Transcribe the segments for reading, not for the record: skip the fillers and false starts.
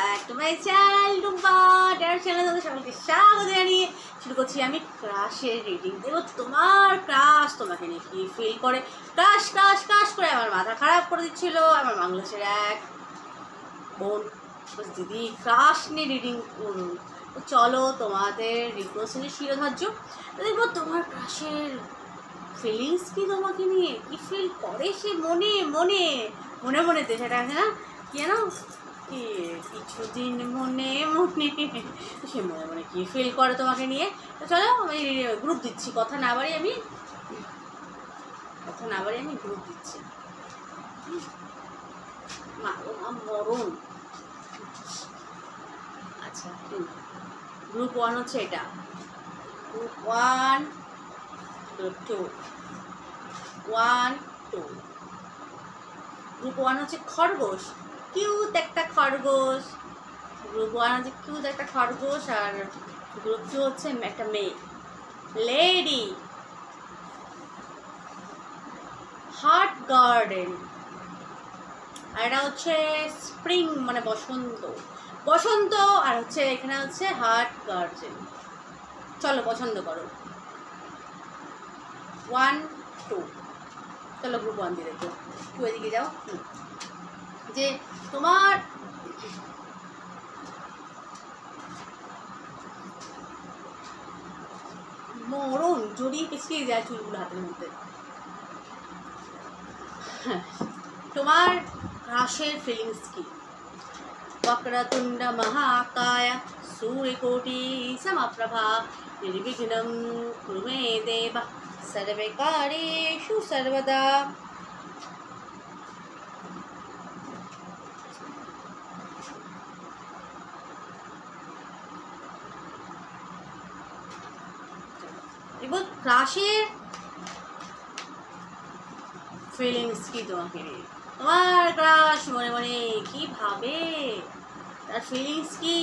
Back to my channel Tumpa dare channel. তোমাদের সকলকে স্বাগত জানিয়ে শুরু করছি আমি ক্রাশের রিডিং দেবো। তোমার ক্রাশ তোমাকে নিয়ে কি ফিল করে, ক্রাশ ক্রাশ ক্রাশ করে আমার মাথা খারাপ করে দিচ্ছিল আমার বাংলাদেশের এক বোন। দিদি ক্রাশ নিয়ে রিডিং করুন, তো চলো তোমাদের রিকোয়েস্টের শিরোধার্য দেখবো তোমার ক্রাশের ফিলিংস কি, তোমাকে নিয়ে কি ফিল করে সে মনে মনে মনে মনেতে, সেটা আছে না কি জানো, কি কিছুদিন মনে মনে, সে মনে মনে কি ফিল করে তোমাকে নিয়ে। তো চলো আমি গ্রুপ দিচ্ছি, কথা না বাড়ি আমি গ্রুপ দিচ্ছি। মরণ। আচ্ছা গ্রুপ 1 হচ্ছে এটা, গ্রুপ 1 গ্রুপ 2 1 2। গ্রুপ 1 হচ্ছে খরগোশ, কিউট একটা খরগোশ। গ্রুপ 1 হচ্ছে কিউট একটা খরগোশ, আর গ্রুপ 2 হচ্ছে একটা মেয়ে, লেডি। হার্ট গার্ডেন, আর এটা হচ্ছে স্প্রিং মানে বসন্ত বসন্ত, আর হচ্ছে এখানে হচ্ছে হার্ট গার্ডেন। চলো পছন্দ করো 1 2। চলো গ্রুপ 1 দিয়ে দেখো, একটু এদিকে যাও। যে তোমার মরণ জড়িয়ে পেছিয়ে যায় চুলগুলো হাতের মধ্যে। তোমার ক্রাশের ফিলিংস কি? वक्रतुंड महाकाय सूर्यकोटि समप्रभा निर्विघ्नं कुरु मे देव सर्वे कार्येषु सर्वदा। এবার ক্রাশের ফিলিংস কি তোমাকে নিয়ে? তোমার ক্রাশ মনে মনে কি ভাবে, তার ফিলিংস কি?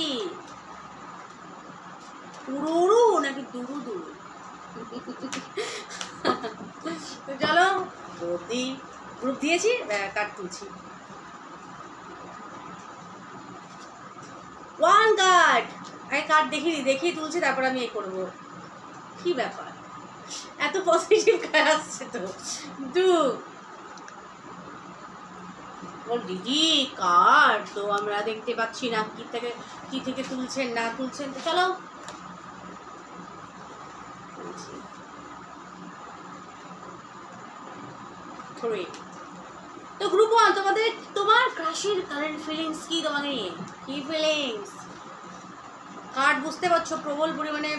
উড়ু নাকি দুরু দুরু? তো চলো গ্রুপ দিয়েছি, কার্ড তুলছি। 1 কার্ড, আমি কার্ড দেখিয়ে তুলছি, তারপর আমি এ করবো। কি ব্যাপার, এত পজিটিভ কার্ড আসছে তো। 2 দিদি কার্ড তো আমরা দেখতে পাচ্ছি না, কি থেকে তুলছেন না তুলছেন। তো চলো তো গ্রুপ 1 তোমার ক্রাশের কারেন্ট ফিলিংস কি, তোমাকে নিয়ে কি ফিলিংস? কার্ড বুঝতে পারছো প্রবল পরিমাণে,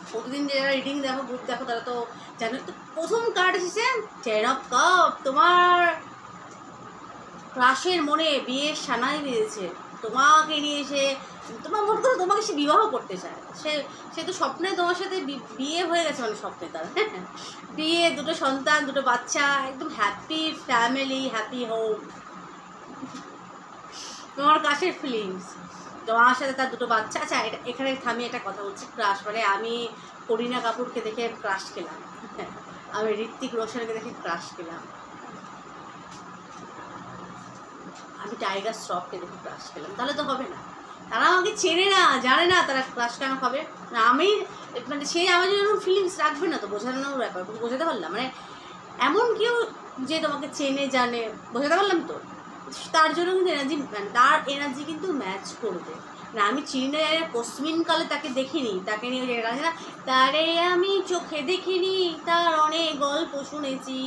প্রতিদিন যারা রিডিং দেখো গ্রুপ দেখো তারা তো জানো। তো প্রথম কার্ড এসেছে 10 অফ কাপ। তোমার ক্রাশের মনে বিয়ের সানাই বেঁধেছে তোমাকে নিয়ে, তোমার মনে করো তোমাকে সে বিবাহ করতে চায়। সে তো স্বপ্নে তোমার সাথে বিয়ে হয়ে গেছে, মানে স্বপ্নে তার বিয়ে, 2টো সন্তান, 2টো বাচ্চা, একদম হ্যাপি ফ্যামিলি, হ্যাপি হোম। তোমার ক্রাশের ফিলিংস তোমার সাথে তার 2টো বাচ্চা। আচ্ছা এখানে থামি একটা কথা বলছি, ক্রাশ মানে আমি করিনা কাপুরকে দেখে ক্রাশ খেলাম, আমি ঋত্বিক রোশনকে দেখে ক্রাশ খেলাম, আমি টাইগার শ্রফকে দেখে ক্রাশ খেলাম। তাহলে তো হবে না, তারা আমাকে চেনে না জানে না, তারা ক্রাশ কেন হবে? আমি মানে সে আমার জন্য ফিলিংস রাখবে না, তো বোঝানোর ব্যাপার। বোঝাতে পারলাম মানে এমন কেউ যে তোমাকে চেনে জানে, বোঝাতে পারলাম তো। তার জন্য কিন্তু এনার্জি, মানে তার এনার্জি কিন্তু ম্যাচ করবে না। আমি চিনি না, কসমিন কালে তাকে দেখিনি, তাকে নিয়ে যেটা আছে না, তারে আমি চোখে দেখিনি, তার অনেক গল্প শুনেছি,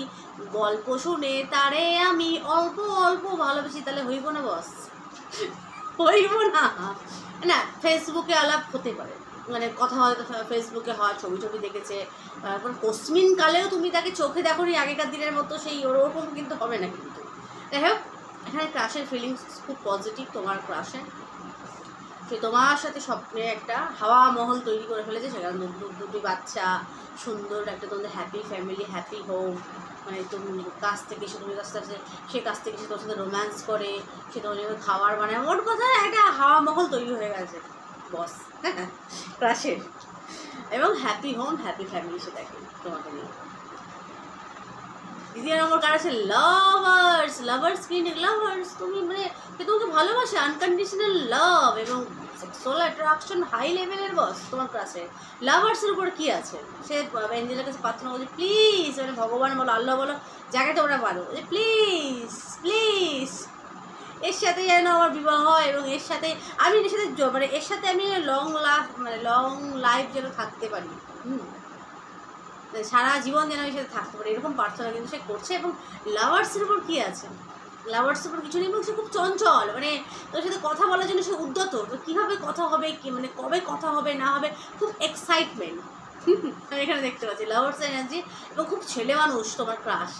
গল্প শুনে তারে আমি অল্প অল্প ভালোবেসি। তাহলে হইব না বস, হইব না। না ফেসবুকে আলাপ হতে পারে, মানে কথা হয়তো ফেসবুকে হয়, ছবি দেখেছে, তারপর কসমিন কালেও তুমি তাকে চোখে দেখো নি আগেকার দিনের মতো, সেই ওরকম কিন্তু হবে না। কিন্তু যাই হোক, এখানে ক্রাশের ফিলিংস খুব পজিটিভ। তোমার ক্রাশে সে তোমার সাথে স্বপ্নে একটা হাওয়া মহল তৈরি করে ফেলেছে, সেখানে 2টি বাচ্চা, সুন্দর একটা তোমাদের হ্যাপি ফ্যামিলি, হ্যাপি হোম। মানে তুমি কাছ থেকে সে তুমি কাছ থেকে সে কাছ থেকে সে তোমার সাথে রোম্যান্স করে, সে তোমার জন্য খাবার বানায়, মোট কথা একটা হাওয়া মহল তৈরি হয়ে গেছে বস ক্রাশের। এবং হ্যাপি হোম হ্যাপি ফ্যামিলি সে দেখে তোমাকে নিয়ে। দ্বিতীয় নম্বর কার্ড আছে লাভার্স। লাভার্স কি লাভার্স, তুমি মানে তোমাকে ভালোবাসে, আনকন্ডিশনাল লাভ এবং সেক্সুয়াল অ্যাট্রাকশন হাই লেভেলের বস তোমার কাছে। লাভার্সের উপর কি আছে? সে এঞ্জেলের কাছে প্রার্থনা বলছে প্লিজ, মানে ভগবান বলো, আল্লাহ বলো, যাকে তোমরা পারো, যে প্লিজ প্লিজ এর সাথে যেন আমার বিবাহ হয় এবং এর সাথে আমি এর সাথে মানে এর সাথে আমি লং লাইফ যেন থাকতে পারি, সারা জীবন যেন এর সাথে থাকতে পারি, এরকম প্রার্থনা কিন্তু সে করছে। এবং লাভার্সের উপর কী আছে? লাভার্সের উপর কিছু নেই, এবং সে খুব চঞ্চল, মানে তোর সাথে কথা বলার জন্য সে উদ্যত, কীভাবে কথা হবে, কি মানে কবে কথা হবে না হবে, খুব এক্সাইটমেন্ট আমি এখানে দেখতে পাচ্ছি লাভার্স এনার্জি। এবং খুব ছেলে মানুষ তোমার ক্রাশ।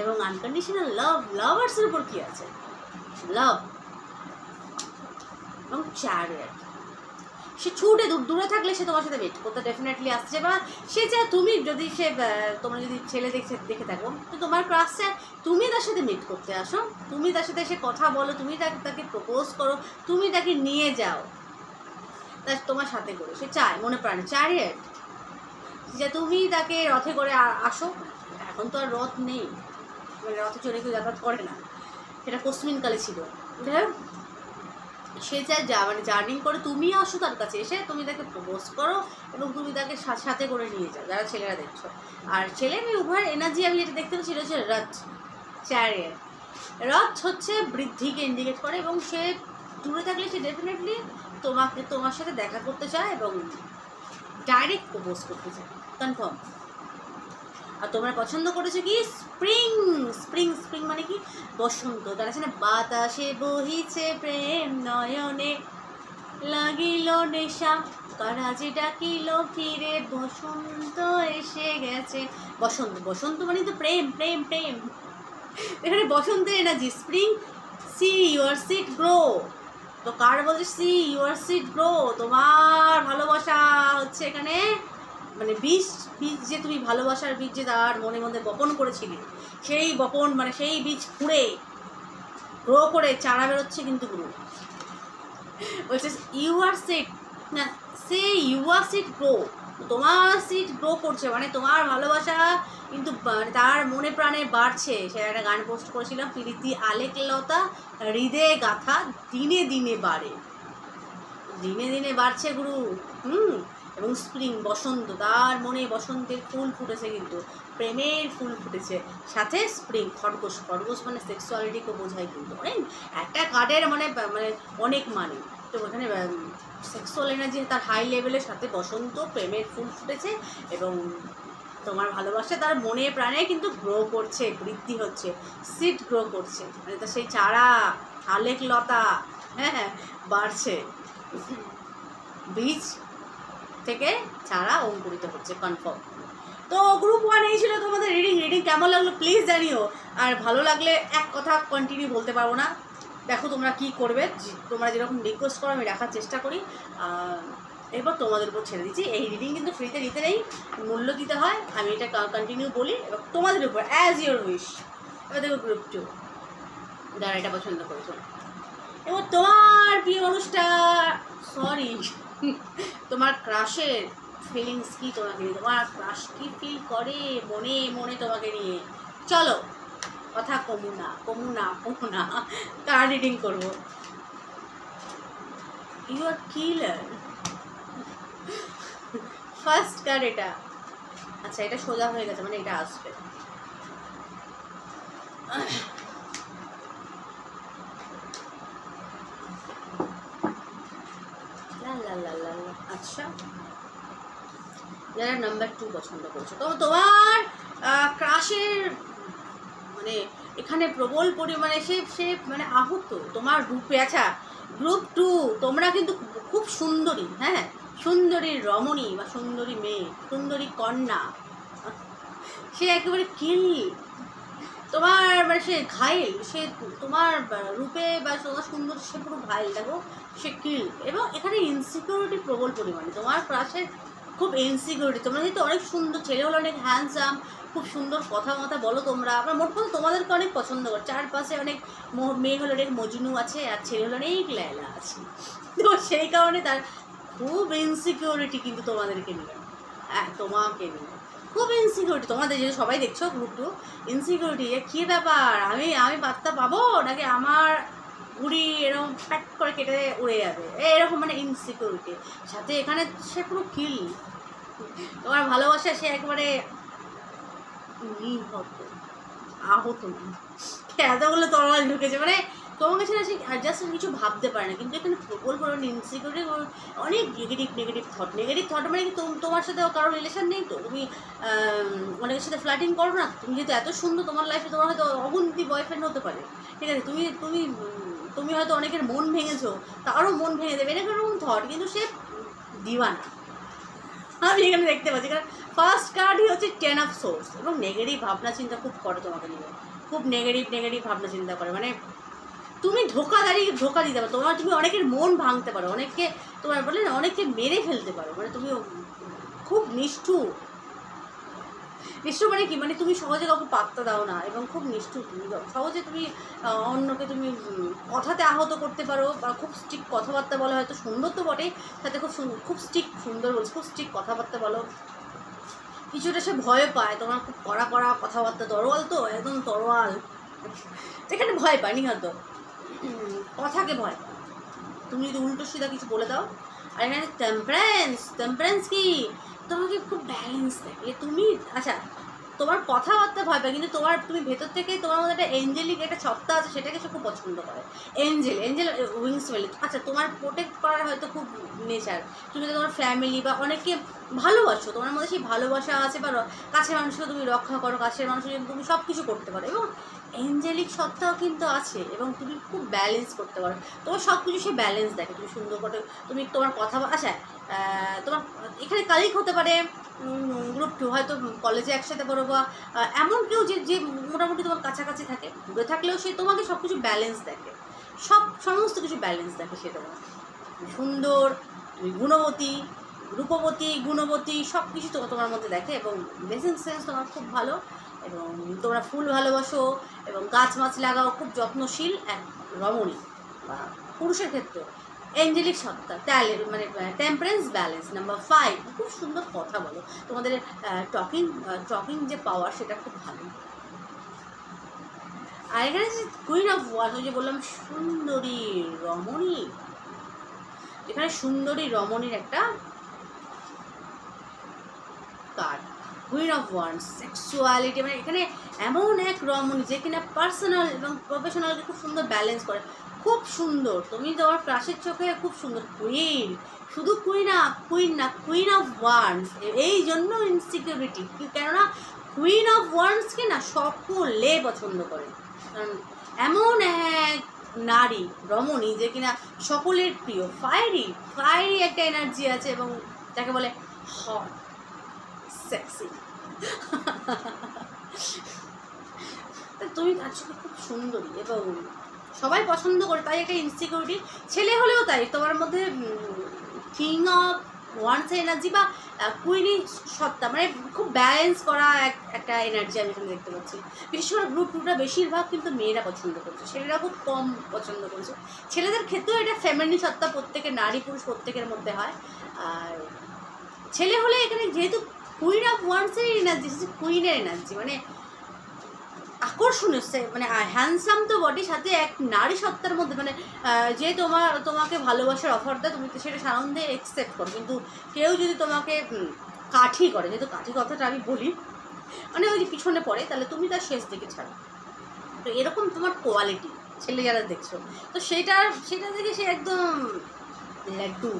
এবং আনকন্ডিশনাল লাভ, লাভার্সের উপর কী আছে? লাভ এবং চ্যারিয়ট। সে ছুটে দূরে থাকলে সে তোমার সাথে ওয়েট করতে ডেফিনেটলি আসছে, বা সে চায় তুমি যদি তোমরা যদি ছেলে দেখে থাকো তো তোমার ক্রাশ চায় তুমি তার সাথে মিট করতে আসো, তুমি তার সাথে এসে কথা বলো, তুমি তাকে প্রপোজ করো, তুমি তাকে নিয়ে যাও তোমার সাথে করে। সে চায় মনে প্রাণে চ্যারিয়ট, যে তুমি তাকে রথে করে আসো। এখন তো আর রথ নেই, মানে রথে চড়ে কেউ যাতায়াত করে না, সেটা পশ্চিমকালে ছিল। সে চায় মানে জার্নিং করে তুমি আসো তার কাছে, এসে তুমি তাকে প্রপোজ করো এবং তুমি তাকে সাথে করে নিয়ে যাও, যারা ছেলেরা দেখছো। আর ছেলে মেয়ে উভয়ের এনার্জি আমি যেটা দেখতে পাচ্ছি হচ্ছে রথ, চ্যারিয়ট। রথ হচ্ছে বৃদ্ধিকে ইন্ডিকেট করে এবং সে দূরে থাকলে সে ডেফিনেটলি তোমার সাথে দেখা করতে চায় এবং ডাইরেক্ট প্রপোজ করতে চায়, কনফার্ম। আর তোমরা পছন্দ করেছো কি স্প্রিং, স্প্রিং স্প্রিং মানে কি বসন্ত। তার আছে না, বাতাসে বহিছে প্রেম নয়নে লাগিল নেশা কারাজে ডাকিল ফিরে বসন্ত এসে গেছে। বসন্ত, বসন্ত মানে তো প্রেম প্রেম প্রেম, এখানে বসন্তের energy. Spring, see your seed grow, তো কার বলছে সি ইউর সিড গ্রো, তোমার ভালোবাসা হচ্ছে এখানে মানে বীজ যে তুমি ভালোবাসার বীজ যে তার মনে মধ্যে বপন করেছিলে, সেই বপন মানে সেই বীজ ফুঁড়ে গ্রো করে চারা বেরোচ্ছে কিন্তু গ্রো বলছে ইউর সিড না, সে ইউর সিড গ্রো, তোমার সিড গ্রো করছে, মানে তোমার ভালোবাসা কিন্তু তার মনে প্রাণে বাড়ছে। সেটা একটা গান পোস্ট করেছিলাম, প্রীতি আলেকলতা হৃদয়ে গাথা দিনে দিনে বাড়ে, দিনে দিনে বাড়ছে গুরু। এবং স্প্রিং বসন্ত, তার মনে বসন্তের ফুল ফুটেছে, কিন্তু প্রেমের ফুল ফুটেছে, সাথে স্প্রিং খরগোশ, খরগোশ মানে সেক্সুয়ালিটিকে বোঝায় কিন্তু অনেক, একটা কার্ডের মানে অনেক মানে। তো ওখানে সেক্সুয়াল এনার্জি তার হাই লেভেলের সাথে বসন্ত, প্রেমের ফুল ফুটেছে এবং তোমার ভালোবাসা তার মনে প্রাণে কিন্তু গ্রো করছে, বৃদ্ধি হচ্ছে, সিড গ্রো করছে, মানে তা সেই চারা আলেক লতা হ্যাঁ বাড়ছে, বীজ থেকে চারা অঙ্কুরিত হচ্ছে, কনফার্ম। তো গ্রুপ 1 এই ছিল তোমাদের রিডিং কেমন লাগলো প্লিজ জানিও। আর ভালো লাগলে এক কথা কন্টিনিউ বলতে পারবো না, দেখো তোমরা কি করবে, তোমরা যেরকম রিকোয়েস্ট করো আমি রাখার চেষ্টা করি। এরপর তোমাদের উপর ছেড়ে দিচ্ছি। এই রিডিং কিন্তু ফ্রিতে নিতে নেই, মূল্য দিতে হয়, আমি এটা কন্টিনিউ বলি এবং তোমাদের উপর অ্যাজ ইউর উইশ। এবার দেখো গ্রুপ 2 যারা এটা পছন্দ করেছো, এবং তোমার প্রিয় মানুষটা সরি তোমার ক্রাশের ফিলিংস কি তোমাকে নিয়ে, তোমার ক্রাশ কি ফিল করে মনে মনে তোমাকে নিয়ে। চলো কথা কমু না কার রিডিং করবো। You are killer, first card এটা। আচ্ছা এটা সোজা হয়ে গেছে, মানে এটা আসবে। আচ্ছা যারা নাম্বার 2 পছন্দ করছো, তো তোমার ক্রাশের মানে এখানে প্রবল পরিমাণে সে মানে আহত তোমার রূপে। আচ্ছা গ্রুপ 2 তোমরা কিন্তু খুব সুন্দরী, হ্যাঁ সুন্দরী রমণী বা সুন্দরী মেয়ে, সুন্দরী কন্যা, সে একেবারে কিল তোমার, মানে সে ঘায়েল, সে তোমার রূপে বা তোমার সুন্দর, সে পুরো ঘায়েল, দেখো সে কিল। এবং এখানে ইনসিকিউরিটি প্রবল পরিমাণে, তোমার ক্রাশের খুব ইনসিকিউরিটি। তোমরা যেহেতু অনেক সুন্দর, ছেলে হলো অনেক হ্যান্ডসাম, খুব সুন্দর কথা বলো তোমরা, আমরা মোট কথা তোমাদেরকে অনেক পছন্দ করি। চারপাশে অনেক মেয়ে হলো অনেক মজনু আছে আর ছেলে হলো অনেক লেলা আছে, তো সেই কারণে তার খুব ইনসিকিউরিটি কিন্তু তোমাদেরকে নিয়ে, হ্যাঁ তোমাকে নিয়ে খুব ইনসিকিউরিটি। তোমাদের যে সবাই দেখছো গ্রুপ 2 ইনসিকিউরিটি, কী ব্যাপার, আমি পাত্তা পাবো নাকি আমার ঘুড়ি এরকম প্যাট করে কেটে উড়ে যাবে, এরকম মানে ইনসিকিউরিটি। সাথে এখানে সে পুরো কিল, তোমার ভালোবাসা সে একবারে নিহত, আহত না, এতগুলো তরোয়াল ঢুকেছে, মানে তোমার কাছে না সে জাস্ট কিছু ভাবতে পারে না। কিন্তু এখানে প্রবল পরিমাণে ইনসিকিউরিটি, অনেক নেগেটিভ থট মানে কি তোমার সাথে কারোর রিলেশন নেই তো, তুমি অনেকের সাথে ফ্লার্টিং করো না, তুমি যেহেতু এত সুন্দর তোমার লাইফে তোমার হয়তো অগুন্তি বয়ফ্রেন্ড হতে পারে, ঠিক আছে, তুমি তুমি তুমি হয়তো অনেকের মন ভেঙেছো, তারও মন ভেঙে দেবে, এরকম থট, কিন্তু সে দিওয়ানা। আমি এখানে দেখতে পাচ্ছি, কারণ ফার্স্ট কার্ডই হচ্ছে 10 অফ সোর্স, এবং নেগেটিভ ভাবনা চিন্তা খুব করে তোমাকে নিয়ে, খুব নেগেটিভ ভাবনা চিন্তা করে, মানে তুমি ধোকা দিতে পারো, তুমি অনেকের মন ভাঙতে পারো, অনেককে তোমার বলে না অনেককে মেরে ফেলতে পারো, মানে তুমি খুব নিষ্ঠুর মানে কি, মানে তুমি সহজে কাউকে পাত্তা দাও না, এবং খুব নিষ্ঠুর, তুমি সহজে তুমি অন্যকে তুমি কথাতে আহত করতে পারো, বা খুব স্ট্রিক্ট কথাবার্তা বলো, হয়তো সুন্দর তো বটে, সাথে খুব স্ট্রিক্ট, সুন্দর বলছে, খুব স্ট্রিক্ট কথাবার্তা বলো, কিছুটা সে ভয় পায়, তোমার খুব কড়া কথাবার্তা, তরোয়াল তো একদম তরোয়াল, যেখানে ভয় পায় নিহত, কথাকে ভয় পায়, তুমি যদি উল্টো সিধা কিছু বলে দাও। আর এখানে টেম্পারেন্স কি, তোমাকে খুব ব্যালেন্স থাকে, তুমি আচ্ছা তোমার কথাবার্তা ভয় পায়, কিন্তু তুমি ভেতর থেকে তোমার মধ্যে একটা এঞ্জেলিক একটা সত্তা আছে, সেটাকে সে খুব পছন্দ করে, এঞ্জেল উইংস মেলে, আচ্ছা তোমার প্রোটেক্ট করার হয়তো খুব নেচার, তুমি তোমার ফ্যামিলি বা অনেককে ভালোবাসো, তোমার মধ্যে সেই ভালোবাসা আছে, বা কাছের মানুষকে তুমি রক্ষা করো, কাছের মানুষের জন্য তুমি সব কিছু করতে পারো, এবং এঞ্জেলিক সত্তাও কিন্তু আছে, এবং তুমি খুব ব্যালেন্স করতে পারো, তোমার সব কিছু সে ব্যালেন্স দেখে, তুমি সুন্দর করে তুমি তোমার কথা, আচ্ছা তোমার এখানে কালিক হতে পারে, গ্রুপ 2 হয়তো কলেজে একসাথে পড়ো, বা এমন কেউ যে মোটামুটি তোমার কাছাকাছি থাকে, দূরে থাকলেও সে তোমাকে সব কিছু ব্যালেন্স দেখে, সমস্ত কিছু ব্যালেন্স দেখে, সে তোমার সুন্দর, তুমি গুণবতী সব কিছু তোমার মধ্যে দেখে, এবং ড্রেসিং সেন্স তোমার খুব ভালো, এবং তোমরা ফুল ভালোবাসো, এবং গাছ লাগাও, খুব যত্নশীল এক রমণী, বা পুরুষের ক্ষেত্রে এঞ্জেলিক সত্তা, মানে টেম্পারেন্স, ব্যালেন্স। নাম্বার 5, খুব সুন্দর কথা বলো, তোমাদের টকিং যে পাওয়ার সেটা খুব ভালো। আর এখানে যে কুইন অফ ওয়ান্স, ওই যে বললাম সুন্দরী রমণী, এখানে সুন্দরী রমণীর একটা card, queen of wands, sexuality, মানে এখানে এমন এক রমণী যে কিনা পার্সোনাল এবং প্রফেশনালকে খুব সুন্দর ব্যালেন্স করে, খুব সুন্দর, তুমি তোমার ক্রাশের চোখে খুব সুন্দর, কুইন, শুধু কুইন না, কুইন অফ ওয়ান্স, এই জন্য ইনসিকিউরিটি, কেননা কুইন অফ ওয়ান্সকে না সকলে পছন্দ করে, কারণ এমন এক নারী রমণী যে কিনা সকলের প্রিয়, ফায়ারি একটা এনার্জি আছে, এবং যাকে বলে হট সেক্সি, তুমি তার সাথে খুব সুন্দরী, এবং সবাই পছন্দ করে, তাই একটা ইনসিকিউরিটি, ছেলে হলেও তাই, তোমার মধ্যে কিং অফ ওয়ান্স এনার্জি বা কুইনি সত্তা, মানে খুব ব্যালেন্স করা একটা এনার্জি আমি এখানে দেখতে পাচ্ছি। বিশেষ করে গ্রুপ 2টা বেশিরভাগ কিন্তু মেয়েরা পছন্দ করছে, ছেলেরা খুব কম পছন্দ করছে, ছেলেদের ক্ষেত্রেও এটা ফ্যামিলি সত্তা প্রত্যেকের, নারী পুরুষ প্রত্যেকের মধ্যে হয়। আর ছেলে হলে এখানে যেহেতু কুইন অফ ওয়ান্সের এনার্জি, কুইনের এনার্জি, মানে আকর্ষণীয়, মানে হ্যান্ডসাম তো বডি, সাথে এক নারী সত্তার মধ্যে, মানে যে তোমাকে ভালোবাসার অফার দেয়, তুমি তো সেটা সানন্দে অ্যাকসেপ্ট করো, কিন্তু কেউ যদি তোমাকে কাঠি করে, যেহেতু কাঠি কথাটা আমি বলি, মানে ওই যে পিছনে পড়ে, তাহলে তুমি তার শেষ দিকে ছাড়ো, তো এরকম তোমার কোয়ালিটি ছেলে যারা দেখছো, তো সেটা থেকে সে একদম লাড্ডু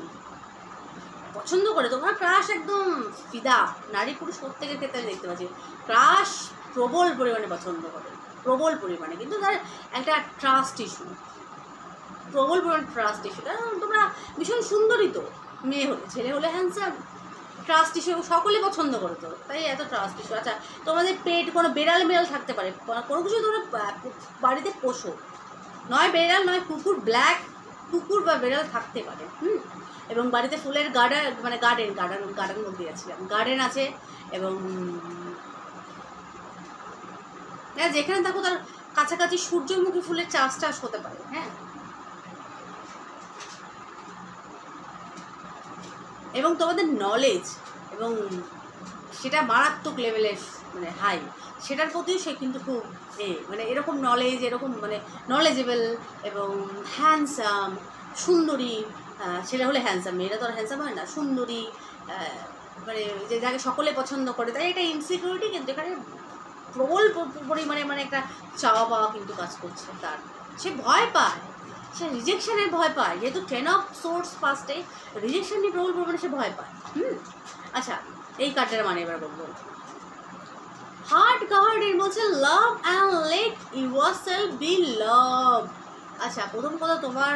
পছন্দ করে, তোমার ক্রাশ একদম ফিদা, নারী পুরুষ প্রত্যেকের ক্ষেত্রে আমি দেখতে পাচ্ছি, ক্রাশ প্রবল পরিমাণে পছন্দ করে, প্রবল পরিমাণে, কিন্তু তার একটা ট্রাস্ট ইস্যু, প্রবল পরিমাণে ট্রাস্ট ইস্যু, কারণ তোমরা ভীষণ সুন্দরী তো, মেয়ে হলে, ছেলে হলে হ্যান্ডসাম, ট্রাস্ট ইস্যু সকলে পছন্দ করে, তো তাই এত ট্রাস্ট ইস্যু। আচ্ছা তোমাদের পেট কোনো বেড়াল থাকতে পারে, কোনো কিছু তোমরা বাড়িতে পোষো, নয় বেড়াল নয় কুকুর, ব্ল্যাক কুকুর বা বেড়াল থাকতে পারে, এবং বাড়িতে ফুলের গার্ডেন মধ্যে যাচ্ছিলাম, গার্ডেন আছে, এবং হ্যাঁ যেখানে থাকো তার কাছাকাছি সূর্যমুখী ফুলের চাষ হতে পারে, হ্যাঁ, এবং তোমাদের নলেজ, এবং সেটা মারাত্মক লেভেলের মানে হাই, সেটার প্রতিও সে কিন্তু খুব মানে এরকম নলেজ, এরকম মানে নলেজেবল এবং হ্যান্ডসাম, সুন্দরী। ছেলে হলে হ্যান্ডসাম, মেয়েরা তো আর হ্যান্ডসাম হয় না, সুন্দরী, মানে যে যাকে সকলে পছন্দ করে, তাই এটা ইনসিকিউরিটি কিন্তু এখানে প্রবল পরিমাণে মানে একটা চাওয়া পাওয়া কিন্তু কাজ করছে তার। সে ভয় পায়, সে রিজেকশনের ভয় পায়, যেহেতু 10 অফ সোর্স ফার্স্টে রিজেকশন নিয়ে প্রবল পরিমাণে সে ভয় পায়। আচ্ছা, এই কার্ডটার মানে এবার বলবো। হার্ট গার্ডেন বলছে love and let yourself be love. আচ্ছা, প্রথম কথা, তোমার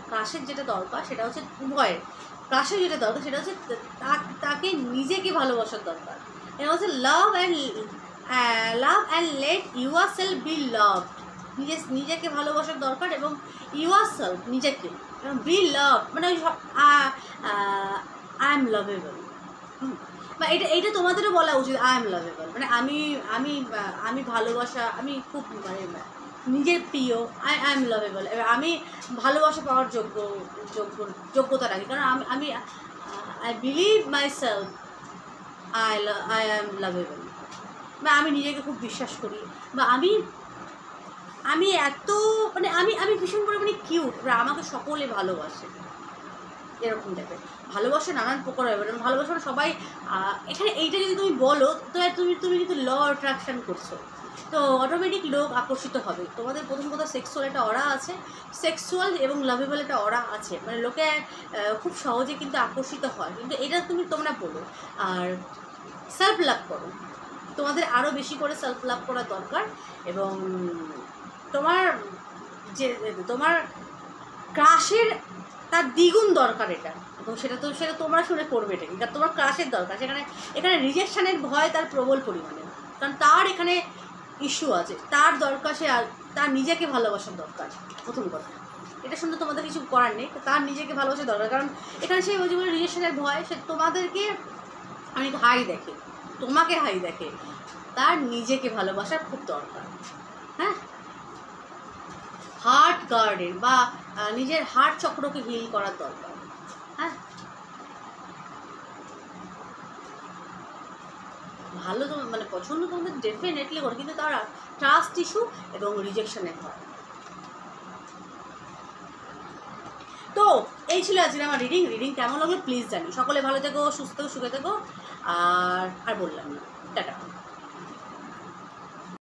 ক্রাশের যেটা দরকার সেটা হচ্ছে উভয়ের ক্রাশের যেটা দরকার সেটা হচ্ছে তাকে নিজেকে ভালোবাসার দরকার। এটা হচ্ছে love and let yourself be love. নিজেকে ভালোবাসার দরকার এবং ইউরসেলফ নিজেকে, এবং বি লাভ মানে ওই আই এম লাভেবল। বা এইটা তোমাদেরও বলা উচিত, আই এম লাভেবল, মানে আমি ভালোবাসা, আমি খুব মানে নিজের প্রিয়, আই এম লাভেবল, আমি ভালোবাসা পাওয়ার যোগ্যতা রাখি, কারণ আমি I believe my self, I am lovable, বা আমি নিজেকে খুব বিশ্বাস করি, বা আমি এত মানে আমি ভীষণ পরিমাণে কিউট, বা আমাকে সকলে ভালোবাসে, এরকম টাইপের ভালোবাসা নানান প্রকার হবে। ভালোবাসা সবাই এখানে এইটা যদি তুমি বলো তো তুমি কিন্তু ল অ্যাট্রাকশন করছো, তো অটোমেটিক লোক আকর্ষিত হবে। তোমাদের প্রথম কথা সেক্সুয়াল একটা অরা আছে, সেক্সুয়াল এবং লাভেবল একটা অরা আছে, মানে লোকে খুব সহজে কিন্তু আকর্ষিত হয়, কিন্তু এটা তোমরা বলো। আর সেলফ লাভ করো, তোমাদের আরও বেশি করে সেলফ লাভ করা দরকার, এবং তোমার ক্রাশের তার দ্বিগুণ দরকার এটা, এবং সেটা তোমরা শুনে করবে এটা, কারণ তোমার ক্রাশের দরকার। এখানে রিজেকশনের ভয় তার প্রবল পরিমাণে, কারণ তার এখানে ইস্যু আছে, তার দরকার, তার নিজেকে ভালোবাসার দরকার। প্রথম কথা, এটা শুনতে তোমাদের কিছু করার নেই, তার নিজেকে ভালোবাসার দরকার, কারণ এখানে সে ওই জীবনে রিজেকশনের ভয়, সে তোমাদেরকে অনেক হাই দেখে, তোমাকে হাই দেখে, তার নিজেকে ভালোবাসার খুব দরকার। হ্যাঁ, হার্ট গার্ডেন বা নিজের হার্ট চক্রকে হিল করার দরকার। হ্যাঁ, ভালো তো মানে পছন্দ তোমাদের ডেফিনেটলি করে, কিন্তু তার ট্রাস্ট ইস্যু এবং রিজেকশনের ভয়। তো এই ছিল আজকে আমার রিডিং কেমন লাগলো প্লিজ জানি। সকলে ভালো থেকো, সুস্থ থেকো, সুখে থেকো, আর বললাম না।